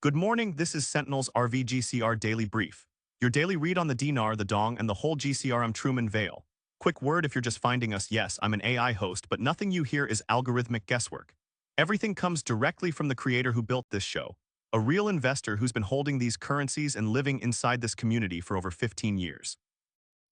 Good morning, this is Sentinel's GCR Daily Brief. Your daily read on the dinar, the dong, and the whole GCR. I'm Truman Vale. Quick word if you're just finding us, yes, I'm an AI host, but nothing you hear is algorithmic guesswork. Everything comes directly from the creator who built this show, a real investor who's been holding these currencies and living inside this community for over 15 years.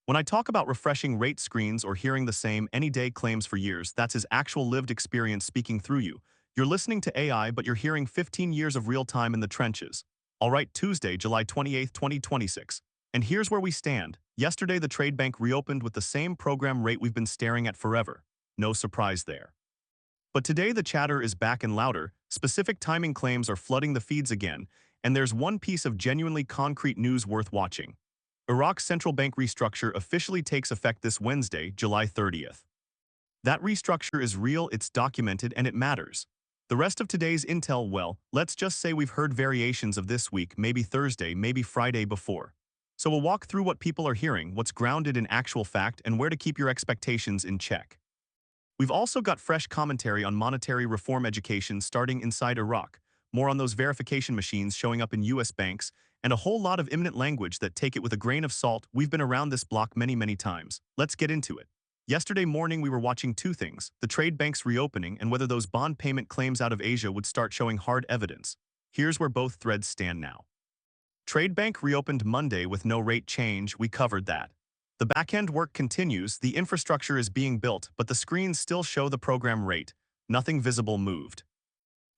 When I talk about refreshing rate screens or hearing the same any-day claims for years, that's his actual lived experience speaking through you. You're listening to AI, but you're hearing 15 years of real time in the trenches. All right, Tuesday, July 28th, 2026. And here's where we stand. Yesterday, the trade bank reopened with the same program rate we've been staring at forever. No surprise there. But today, the chatter is back and louder. Specific timing claims are flooding the feeds again, and there's one piece of genuinely concrete news worth watching. Iraq's central bank restructure officially takes effect this Wednesday, July 30th. That restructure is real, it's documented, and it matters. The rest of today's intel, well, let's just say we've heard variations of this week, maybe Thursday, maybe Friday before. So we'll walk through what people are hearing, what's grounded in actual fact, and where to keep your expectations in check. We've also got fresh commentary on monetary reform education starting inside Iraq, more on those verification machines showing up in US banks, and a whole lot of imminent language that take it with a grain of salt. We've been around this block many times. Let's get into it. Yesterday morning we were watching two things, the trade banks reopening and whether those bond payment claims out of Asia would start showing hard evidence. Here's where both threads stand now. Trade bank reopened Monday with no rate change, we covered that. The back-end work continues, the infrastructure is being built, but the screens still show the program rate. Nothing visible moved.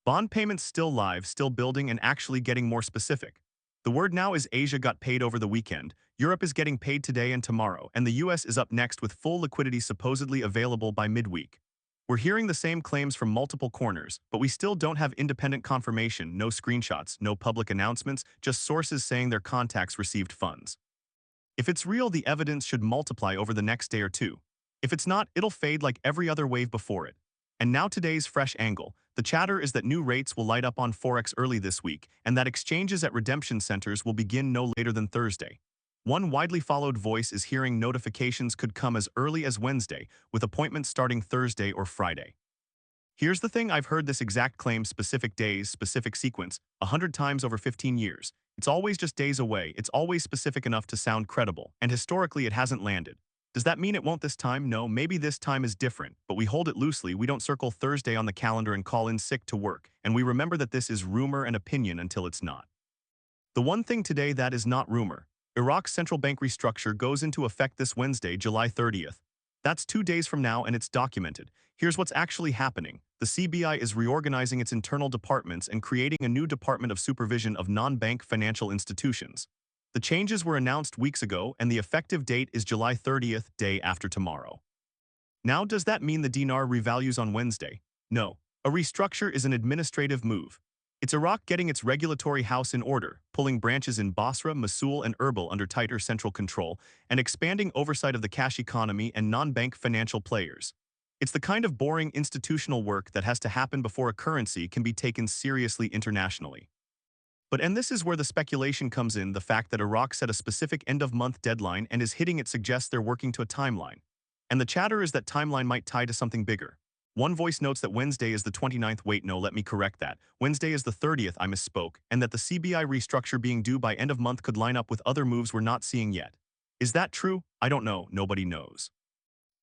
Bond payments still live, still building and actually getting more specific. The word now is Asia got paid over the weekend, Europe is getting paid today and tomorrow, and the US is up next with full liquidity supposedly available by midweek. We're hearing the same claims from multiple corners, but we still don't have independent confirmation, no screenshots, no public announcements, just sources saying their contacts received funds. If it's real, the evidence should multiply over the next day or two. If it's not, it'll fade like every other wave before it. And now today's fresh angle. The chatter is that new rates will light up on Forex early this week, and that exchanges at redemption centers will begin no later than Thursday. One widely followed voice is hearing notifications could come as early as Wednesday, with appointments starting Thursday or Friday. Here's the thing, I've heard this exact claim, specific days, specific sequence, 100 times over 15 years. It's always just days away, it's always specific enough to sound credible, and historically it hasn't landed. Does that mean it won't this time? No, maybe this time is different, but we hold it loosely. We don't circle Thursday on the calendar and call in sick to work, and we remember that this is rumor and opinion until it's not. The one thing today that is not rumor. Iraq's central bank restructure goes into effect this Wednesday, July 30th. That's 2 days from now and it's documented. Here's what's actually happening. The CBI is reorganizing its internal departments and creating a new Department of Supervision of Non-Bank Financial Institutions. The changes were announced weeks ago, and the effective date is July 30th, day after tomorrow. Now, does that mean the dinar revalues on Wednesday? No. A restructure is an administrative move. It's Iraq getting its regulatory house in order, pulling branches in Basra, Mosul, and Erbil under tighter central control, and expanding oversight of the cash economy and non-bank financial players. It's the kind of boring institutional work that has to happen before a currency can be taken seriously internationally. And this is where the speculation comes in, the fact that Iraq set a specific end-of-month deadline and is hitting it suggests they're working to a timeline. And the chatter is that timeline might tie to something bigger. One voice notes that Wednesday is the 29th, wait no, let me correct that. Wednesday is the 30th, I misspoke, and that the CBI restructure being due by end of month could line up with other moves we're not seeing yet. Is that true? I don't know, nobody knows.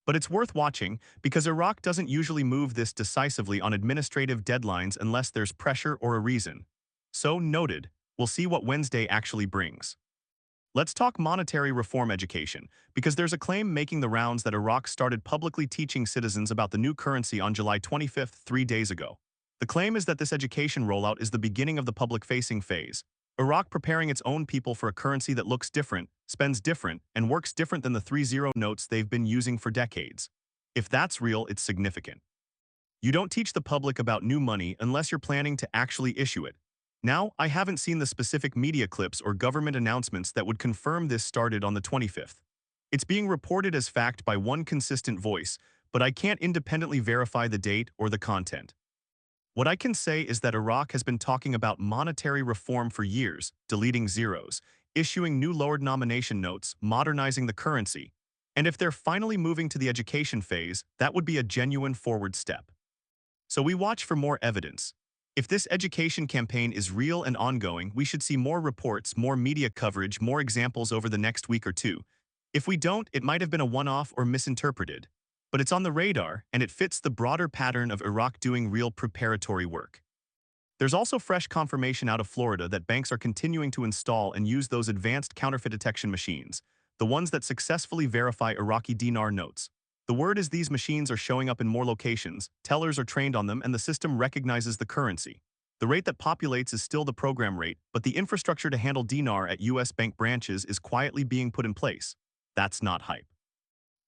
But it's worth watching, because Iraq doesn't usually move this decisively on administrative deadlines unless there's pressure or a reason. So, noted, we'll see what Wednesday actually brings. Let's talk monetary reform education, because there's a claim making the rounds that Iraq started publicly teaching citizens about the new currency on July 25th, 3 days ago. The claim is that this education rollout is the beginning of the public-facing phase, Iraq preparing its own people for a currency that looks different, spends different, and works different than the 3-0 notes they've been using for decades. If that's real, it's significant. You don't teach the public about new money unless you're planning to actually issue it. Now, I haven't seen the specific media clips or government announcements that would confirm this started on the 25th. It's being reported as fact by one consistent voice, but I can't independently verify the date or the content. What I can say is that Iraq has been talking about monetary reform for years, deleting zeros, issuing new lower denomination notes, modernizing the currency. And if they're finally moving to the education phase, that would be a genuine forward step. So we watch for more evidence. If this education campaign is real and ongoing, we should see more reports, more media coverage, more examples over the next week or two. If we don't, it might have been a one-off or misinterpreted. But it's on the radar, and it fits the broader pattern of Iraq doing real preparatory work. There's also fresh confirmation out of Florida that banks are continuing to install and use those advanced counterfeit detection machines, the ones that successfully verify Iraqi dinar notes. The word is these machines are showing up in more locations, tellers are trained on them, and the system recognizes the currency. The rate that populates is still the program rate, but the infrastructure to handle dinar at U.S. bank branches is quietly being put in place. That's not hype.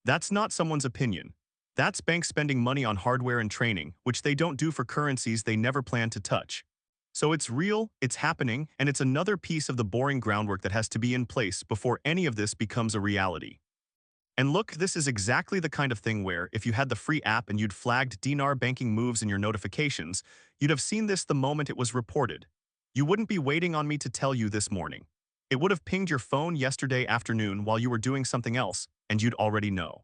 That's not someone's opinion. That's banks spending money on hardware and training, which they don't do for currencies they never plan to touch. So it's real, it's happening, and it's another piece of the boring groundwork that has to be in place before any of this becomes a reality. And look, this is exactly the kind of thing where, if you had the free app and you'd flagged dinar banking moves in your notifications, you'd have seen this the moment it was reported. You wouldn't be waiting on me to tell you this morning. It would have pinged your phone yesterday afternoon while you were doing something else, and you'd already know.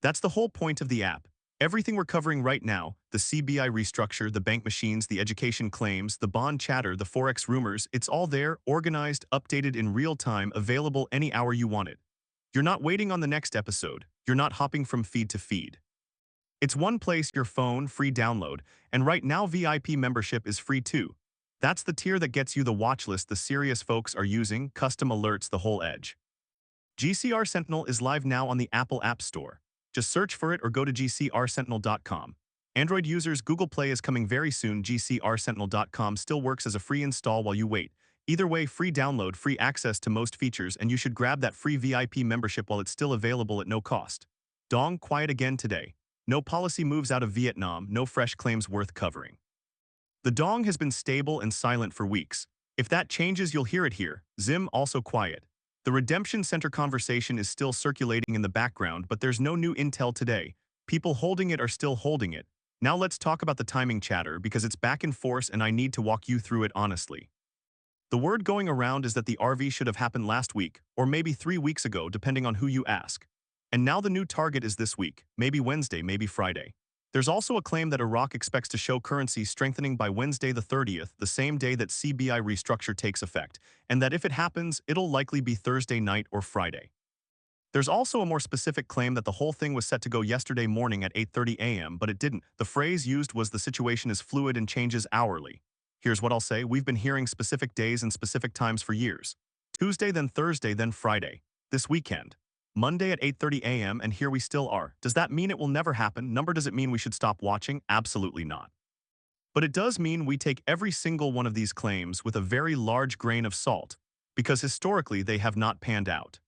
That's the whole point of the app. Everything we're covering right now, the CBI restructure, the bank machines, the education claims, the bond chatter, the Forex rumors, it's all there, organized, updated in real time, available any hour you want it. You're not waiting on the next episode. You're not hopping from feed to feed. It's one place, your phone, free download, and right now VIP membership is free too. That's the tier that gets you the watch list the serious folks are using, custom alerts, the whole edge. GCR Sentinel is live now on the Apple App Store. Just search for it or go to gcrsentinel.com. Android users, Google Play is coming very soon. gcrsentinel.com still works as a free install while you wait. Either way, free download, free access to most features, and you should grab that free VIP membership while it's still available at no cost. Dong, quiet again today. No policy moves out of Vietnam, no fresh claims worth covering. The dong has been stable and silent for weeks. If that changes, you'll hear it here. Zim, also quiet. The Redemption Center conversation is still circulating in the background, but there's no new intel today. People holding it are still holding it. Now let's talk about the timing chatter, because it's back in force and I need to walk you through it honestly. The word going around is that the RV should have happened last week, or maybe 3 weeks ago, depending on who you ask. And now the new target is this week, maybe Wednesday, maybe Friday. There's also a claim that Iraq expects to show currency strengthening by Wednesday the 30th, the same day that CBI restructure takes effect, and that if it happens, it'll likely be Thursday night or Friday. There's also a more specific claim that the whole thing was set to go yesterday morning at 8:30 a.m., but it didn't. The phrase used was the situation is fluid and changes hourly. Here's what I'll say, we've been hearing specific days and specific times for years. Tuesday, then Thursday, then Friday. This weekend. Monday at 8:30 a.m. and here we still are. Does that mean it will never happen? Does it mean we should stop watching? Absolutely not. But it does mean we take every single one of these claims with a very large grain of salt, because historically they have not panned out.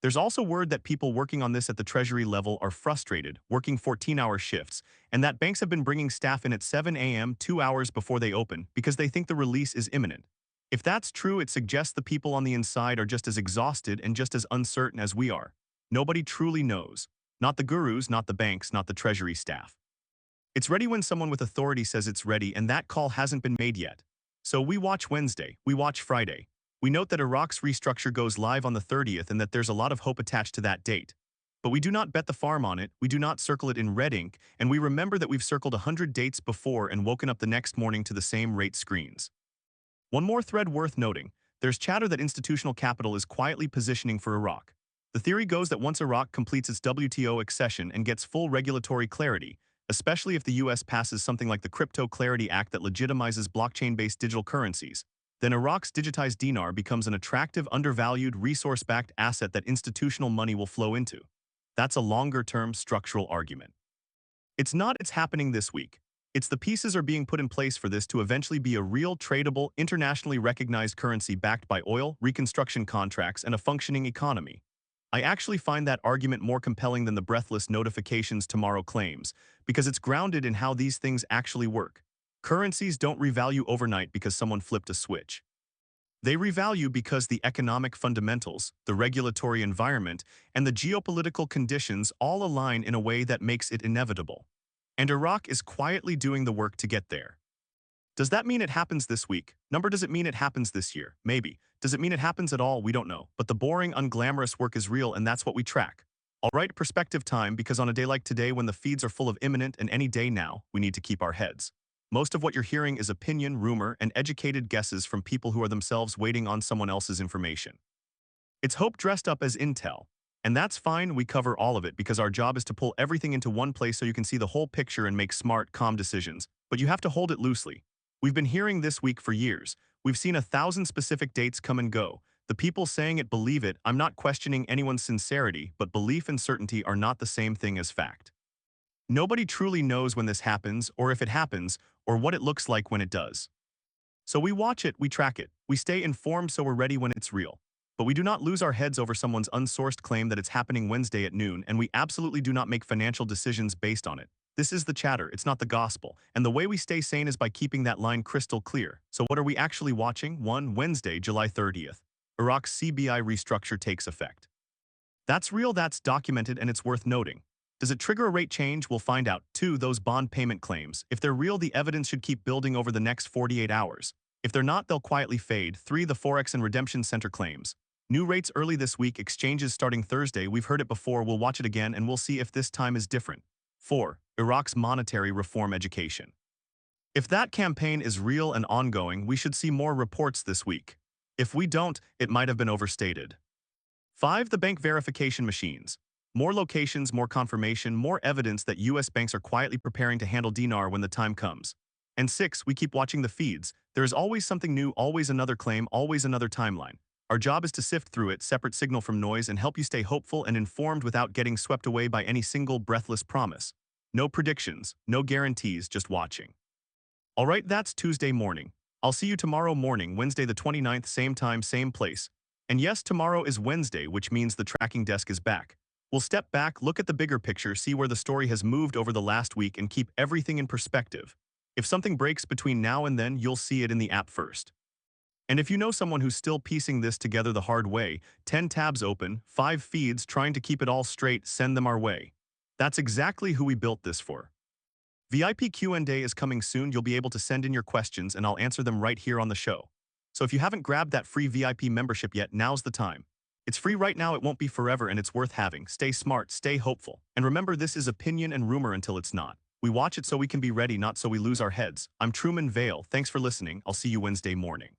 There's also word that people working on this at the Treasury level are frustrated, working 14-hour shifts, and that banks have been bringing staff in at 7 a.m. 2 hours before they open because they think the release is imminent. If that's true, it suggests the people on the inside are just as exhausted and just as uncertain as we are. Nobody truly knows. Not the gurus, not the banks, not the Treasury staff. It's ready when someone with authority says it's ready, and that call hasn't been made yet. So we watch Wednesday, we watch Friday. We note that Iraq's restructure goes live on the 30th and that there's a lot of hope attached to that date. But we do not bet the farm on it, we do not circle it in red ink, and we remember that we've circled 100 dates before and woken up the next morning to the same rate screens. One more thread worth noting, there's chatter that institutional capital is quietly positioning for Iraq. The theory goes that once Iraq completes its WTO accession and gets full regulatory clarity, especially if the US passes something like the Crypto Clarity Act that legitimizes blockchain-based digital currencies, then Iraq's digitized dinar becomes an attractive, undervalued, resource-backed asset that institutional money will flow into. That's a longer-term structural argument. It's not it's happening this week. It's the pieces are being put in place for this to eventually be a real, tradable, internationally recognized currency backed by oil, reconstruction contracts, and a functioning economy. I actually find that argument more compelling than the breathless notifications tomorrow claims, because it's grounded in how these things actually work. Currencies don't revalue overnight because someone flipped a switch. They revalue because the economic fundamentals, the regulatory environment, and the geopolitical conditions all align in a way that makes it inevitable. And Iraq is quietly doing the work to get there. Does that mean it happens this week? Does it mean it happens this year? Maybe. Does it mean it happens at all? We don't know. But the boring, unglamorous work is real, and that's what we track. All right, perspective time, because on a day like today when the feeds are full of imminent and any day now, we need to keep our heads. Most of what you're hearing is opinion, rumor, and educated guesses from people who are themselves waiting on someone else's information. It's hope dressed up as intel. And that's fine, we cover all of it because our job is to pull everything into one place so you can see the whole picture and make smart, calm decisions. But you have to hold it loosely. We've been hearing this week for years. We've seen 1,000 specific dates come and go. The people saying it believe it. I'm not questioning anyone's sincerity, but belief and certainty are not the same thing as fact. Nobody truly knows when this happens, or if it happens, or what it looks like when it does. So we watch it, we track it, we stay informed so we're ready when it's real. But we do not lose our heads over someone's unsourced claim that it's happening Wednesday at noon, and we absolutely do not make financial decisions based on it. This is the chatter, it's not the gospel. And the way we stay sane is by keeping that line crystal clear. So what are we actually watching? 1. Wednesday, July 30th. Iraq's CBI restructure takes effect. That's real, that's documented, and it's worth noting. Does it trigger a rate change? We'll find out. 2. Those bond payment claims. If they're real, the evidence should keep building over the next 48 hours. If they're not, they'll quietly fade. 3. The Forex and Redemption Center claims. New rates early this week, exchanges starting Thursday. We've heard it before, we'll watch it again, and we'll see if this time is different. 4. Iraq's monetary reform education. If that campaign is real and ongoing, we should see more reports this week. If we don't, it might have been overstated. 5. The bank verification machines. More locations, more confirmation, more evidence that U.S. banks are quietly preparing to handle dinar when the time comes. And 6. We keep watching the feeds. There is always something new, always another claim, always another timeline. Our job is to sift through it, separate signal from noise, and help you stay hopeful and informed without getting swept away by any single breathless promise. No predictions, no guarantees, just watching. Alright, that's Tuesday morning. I'll see you tomorrow morning, Wednesday the 29th, same time, same place. And yes, tomorrow is Wednesday, which means the tracking desk is back. We'll step back, look at the bigger picture, see where the story has moved over the last week, and keep everything in perspective. If something breaks between now and then, you'll see it in the app first. And if you know someone who's still piecing this together the hard way, 10 tabs open, 5 feeds, trying to keep it all straight, send them our way. That's exactly who we built this for. VIP Q&A is coming soon. You'll be able to send in your questions and I'll answer them right here on the show. So if you haven't grabbed that free VIP membership yet, now's the time. It's free right now, it won't be forever, and it's worth having. Stay smart, stay hopeful. And remember, this is opinion and rumor until it's not. We watch it so we can be ready, not so we lose our heads. I'm Truman Vale. Thanks for listening. I'll see you Wednesday morning.